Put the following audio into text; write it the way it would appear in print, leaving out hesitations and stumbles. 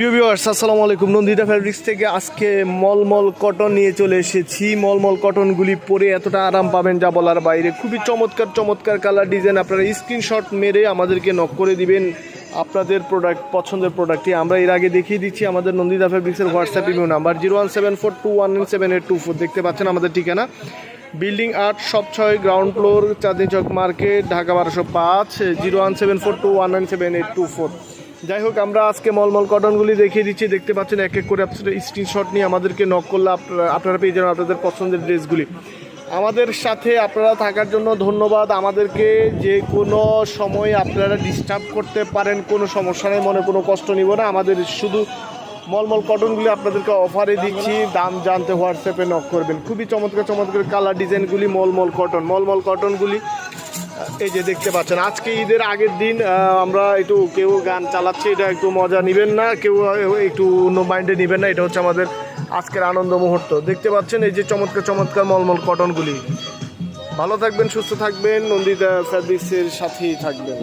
প্রিয় ভিউয়ার্স, আসসালামু আলাইকুম। নন্দিতা ফ্যাব্রিক্স থেকে আজকে মলমল কটন নিয়ে চলে এসেছি। মলমল কটনগুলি পরে এতটা আরাম পাবেন যা বলার বাইরে। খুবই চমৎকার চমৎকার কালার ডিজাইন। আপনারা স্ক্রিনশট মেরে আমাদেরকে নক করে দিবেন আপনাদের পছন্দের প্রোডাক্টটি। আমরা এর আগে দেখিয়ে দিচ্ছি আমাদের নন্দিতা ফ্যাব্রিক্সের হোয়াটসঅ্যাপ ইমেল নাম্বার 01742197824। দেখতে পাচ্ছেন আমাদের ঠিকানা building 8 shop 6 ground floor, Chandni Chowk market, Dhaka 1205, 01742197824। যাই হোক, আমরা আজকে মলমল কটনগুলি দেখিয়ে দিচ্ছি। দেখতে পাচ্ছেন এক এক করে আপনারা স্ক্রিনশট নিয়ে আমাদেরকে নক করলে আপনারা পেয়ে যাবেন আপনাদের পছন্দের ড্রেসগুলি। আমাদের সাথে আপনারা থাকার জন্য ধন্যবাদ। আমাদেরকে যে কোনো সময় আপনারা ডিস্টার্ব করতে পারেন, কোনো সমস্যা নেই, মনে কোনো কষ্ট নিব না। আমাদের শুধু মলমল কটনগুলি আপনাদেরকে অফারে দিচ্ছি, দাম জানতে হোয়াটসঅ্যাপে নক করবেন। খুবই চমৎকার চমৎকার কালার ডিজাইনগুলি মলমল কটনগুলি এই যে দেখতে পাচ্ছেন। আজকে ঈদের আগের দিন আমরা একটু কেউ গান চালাচ্ছি, এটা একটু মজা নেবেন না, কেউ একটু অন্য মাইন্ডে নেবেন না। এটা হচ্ছে আমাদের আজকের আনন্দ মুহূর্ত। দেখতে পাচ্ছেন এই যে চমৎকার চমৎকার মলমল কটনগুলি। ভালো থাকবেন, সুস্থ থাকবেন, নন্দিতা ফ্যাব্রিক্সের সাথেই থাকবেন।